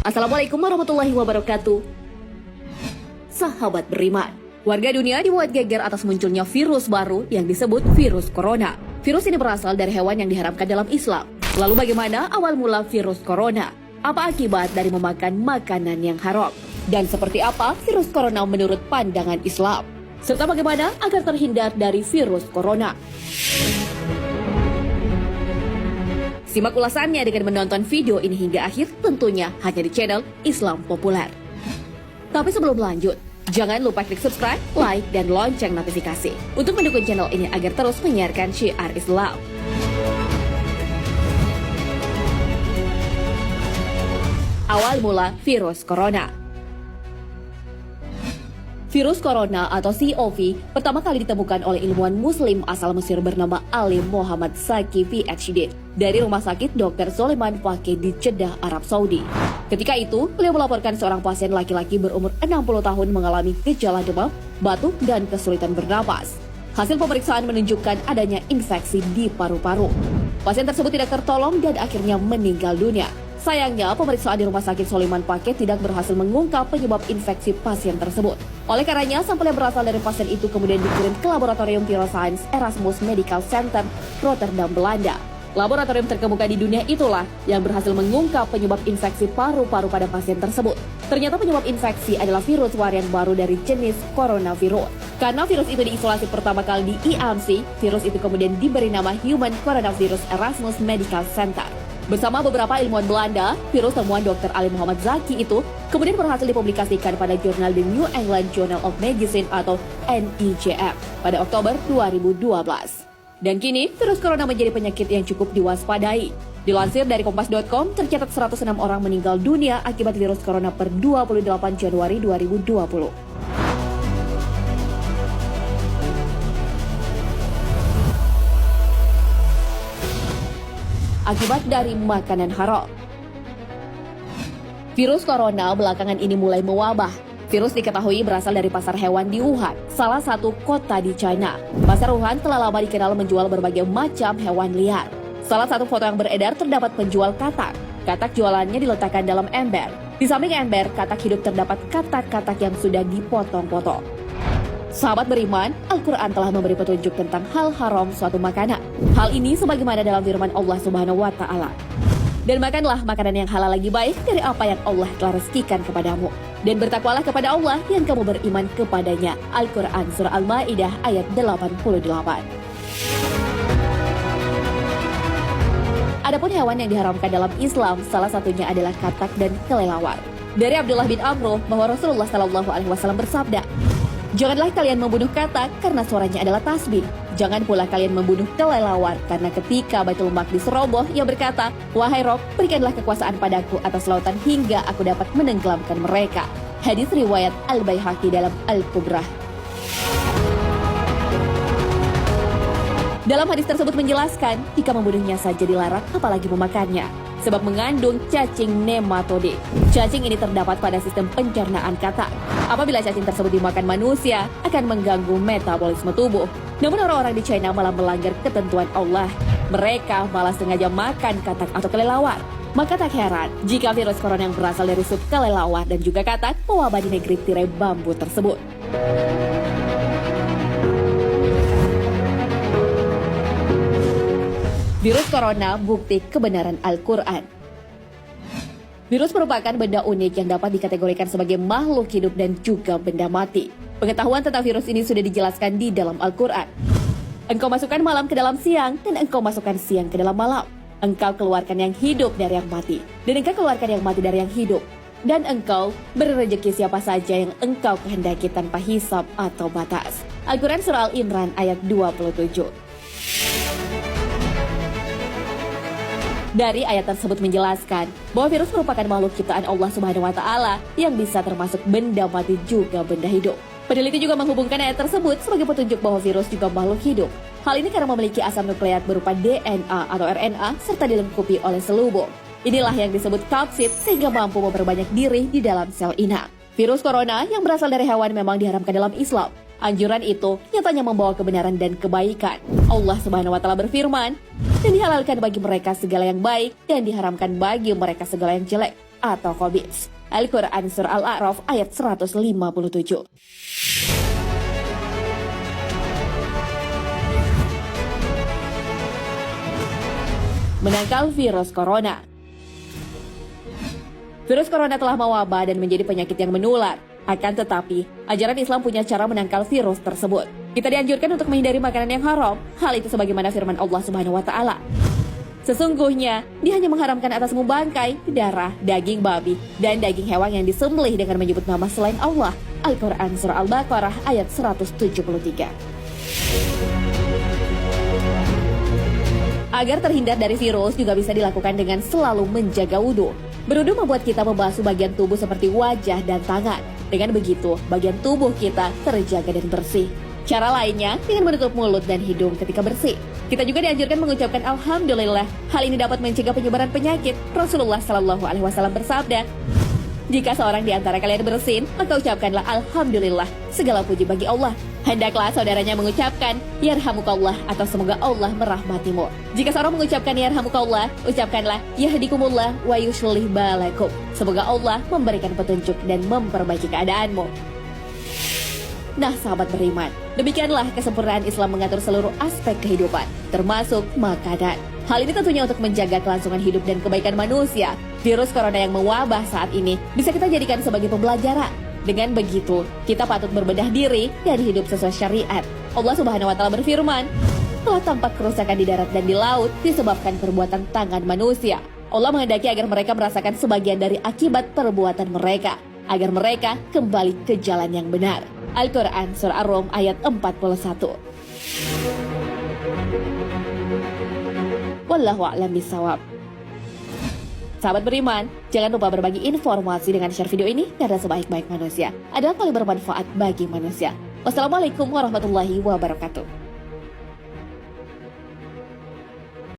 Assalamualaikum warahmatullahi wabarakatuh. Sahabat beriman, warga dunia dibuat geger atas munculnya virus baru yang disebut virus corona. Virus ini berasal dari hewan yang diharamkan dalam Islam. Lalu bagaimana awal mula virus corona? Apa akibat dari memakan makanan yang haram? Dan seperti apa virus corona menurut pandangan Islam? Serta bagaimana agar terhindar dari virus corona? Simak ulasannya dengan menonton video ini hingga akhir, tentunya hanya di channel Islam Populer. Tapi sebelum lanjut, jangan lupa klik subscribe, like, dan lonceng notifikasi untuk mendukung channel ini agar terus menyiarkan syiar Islam. Awal mula virus corona. Virus corona atau COV pertama kali ditemukan oleh ilmuwan muslim asal Mesir bernama Ali Muhammad Zaki PhD dari Rumah Sakit Dr. Soleiman Fakih di Jeddah, Arab Saudi. Ketika itu, beliau melaporkan seorang pasien laki-laki berumur 60 tahun mengalami gejala demam, batuk, dan kesulitan bernapas. Hasil pemeriksaan menunjukkan adanya infeksi di paru-paru. Pasien tersebut tidak tertolong dan akhirnya meninggal dunia. Sayangnya, pemeriksaan di Rumah Sakit Soleiman Fakih tidak berhasil mengungkap penyebab infeksi pasien tersebut. Oleh karenanya, sampel yang berasal dari pasien itu kemudian dikirim ke Laboratorium Viroscience Erasmus Medical Center, Rotterdam, Belanda. Laboratorium terkemuka di dunia itulah yang berhasil mengungkap penyebab infeksi paru-paru pada pasien tersebut. Ternyata penyebab infeksi adalah virus varian baru dari jenis coronavirus. Karena virus itu diisolasi pertama kali di IAMC, virus itu kemudian diberi nama Human Coronavirus Erasmus Medical Center. Bersama beberapa ilmuwan Belanda, virus temuan Dr. Ali Muhammad Zaki itu kemudian berhasil dipublikasikan pada jurnal The New England Journal of Medicine atau NEJM pada Oktober 2012. Dan kini, virus corona menjadi penyakit yang cukup diwaspadai. Dilansir dari Kompas.com, tercatat 106 orang meninggal dunia akibat virus corona per 28 Januari 2020. Akibat dari makanan haram. Virus corona belakangan ini mulai mewabah. Virus diketahui berasal dari pasar hewan di Wuhan, salah satu kota di China. Pasar Wuhan telah lama dikenal menjual berbagai macam hewan liar. Salah satu foto yang beredar terdapat penjual katak. Katak jualannya diletakkan dalam ember. Di samping ember, katak hidup terdapat katak-katak yang sudah dipotong-potong. Sahabat beriman, Al-Quran telah memberi petunjuk tentang hal haram suatu makanan. Hal ini sebagaimana dalam firman Allah Subhanahu wa Ta'ala. Dan makanlah makanan yang halal lagi baik dari apa yang Allah telah rezekikan kepadamu. Dan bertakwalah kepada Allah yang kamu beriman kepadanya. Al-Quran Surah Al-Ma'idah ayat 88. Adapun hewan yang diharamkan dalam Islam, salah satunya adalah katak dan kelelawar. Dari Abdullah bin Amr bahwa Rasulullah SAW bersabda, "Janganlah kalian membunuh katak karena suaranya adalah tasbih. Jangan pula kalian membunuh kelelawar karena ketika Baitul Maqdis roboh, ia berkata, 'Wahai Rob, berikanlah kekuasaan padaku atas lautan hingga aku dapat menenggelamkan mereka.'" Hadis riwayat Al-Baihaqi dalam Al-Kubrah. Dalam hadis tersebut menjelaskan, jika membunuhnya saja dilarang, apalagi memakannya. Sebab mengandung cacing nematode. Cacing ini terdapat pada sistem pencernaan katak. Apabila cacing tersebut dimakan manusia, akan mengganggu metabolisme tubuh. Namun orang-orang di China malah melanggar ketentuan Allah. Mereka malah sengaja makan katak atau kelelawar. Maka tak heran jika virus corona yang berasal dari sup kelelawar dan juga katak mewabah di negeri tirai bambu tersebut. Virus corona bukti kebenaran Al-Quran. Virus merupakan benda unik yang dapat dikategorikan sebagai makhluk hidup dan juga benda mati. Pengetahuan tentang virus ini sudah dijelaskan di dalam Al-Quran. Engkau masukkan malam ke dalam siang dan engkau masukkan siang ke dalam malam. Engkau keluarkan yang hidup dari yang mati dan engkau keluarkan yang mati dari yang hidup. Dan engkau beri rezeki siapa saja yang engkau kehendaki tanpa hisab atau batas. Al-Quran Surah Al-Imran ayat 27. Dari ayat tersebut menjelaskan bahwa virus merupakan makhluk ciptaan Allah Subhanahu wa Ta'ala yang bisa termasuk benda mati juga benda hidup. Peneliti juga menghubungkan ayat tersebut sebagai petunjuk bahwa virus juga makhluk hidup. Hal ini karena memiliki asam nukleat berupa DNA atau RNA serta dilengkapi oleh selubung. Inilah yang disebut kapsid sehingga mampu memperbanyak diri di dalam sel inang. Virus corona yang berasal dari hewan memang diharamkan dalam Islam. Anjuran itu nyatanya membawa kebenaran dan kebaikan. Allah Subhanahu wa Ta'ala berfirman, dan dihalalkan bagi mereka segala yang baik dan diharamkan bagi mereka segala yang jelek. atau khabith. Al-Quran Surah Al-A'raf ayat 157. Menangkal virus corona. Virus corona telah mewabah dan menjadi penyakit yang menular. Akan tetapi, ajaran Islam punya cara menangkal virus tersebut. Kita dianjurkan untuk menghindari makanan yang haram. Hal itu sebagaimana firman Allah Subhanahu wa taala. Sesungguhnya, dia hanya mengharamkan atasmu bangkai, darah, daging babi, dan daging hewan yang disembelih dengan menyebut nama selain Allah. Al-Quran Surah Al-Baqarah ayat 173. Agar terhindar dari virus juga bisa dilakukan dengan selalu menjaga wudhu. Berwudhu membuat kita membasuh bagian tubuh seperti wajah dan tangan. Dengan begitu, bagian tubuh kita terjaga dan bersih. Cara lainnya dengan menutup mulut dan hidung ketika bersih. Kita juga dianjurkan mengucapkan Alhamdulillah. Hal ini dapat mencegah penyebaran penyakit. Rasulullah Shallallahu Alaihi Wasallam bersabda, jika seorang di antara kalian bersin, maka ucapkanlah Alhamdulillah. Segala puji bagi Allah. Hendaklah saudaranya mengucapkan Yarhamukallah atau semoga Allah merahmatimu. Jika seorang mengucapkan Yarhamukallah, ucapkanlah Yahdikumullah wa yuslih balakum. Semoga Allah memberikan petunjuk dan memperbaiki keadaanmu. Nah, sahabat beriman, demikianlah kesempurnaan Islam mengatur seluruh aspek kehidupan, termasuk makanan. Hal ini tentunya untuk menjaga kelangsungan hidup dan kebaikan manusia. Virus corona yang mewabah saat ini bisa kita jadikan sebagai pembelajaran. Dengan begitu, kita patut berbenah diri dan hidup sesuai syariat. Allah Subhanahu wa taala berfirman, telah tampak kerusakan di darat dan di laut disebabkan perbuatan tangan manusia. Allah menghendaki agar mereka merasakan sebagian dari akibat perbuatan mereka, agar mereka kembali ke jalan yang benar. Al-Quran Surah Ar-Rum ayat 41. Wallahu a'lam bishawab. Sahabat beriman, jangan lupa berbagi informasi dengan share video ini karena sebaik-baik manusia adalah paling bermanfaat bagi manusia. Wassalamualaikum warahmatullahi wabarakatuh.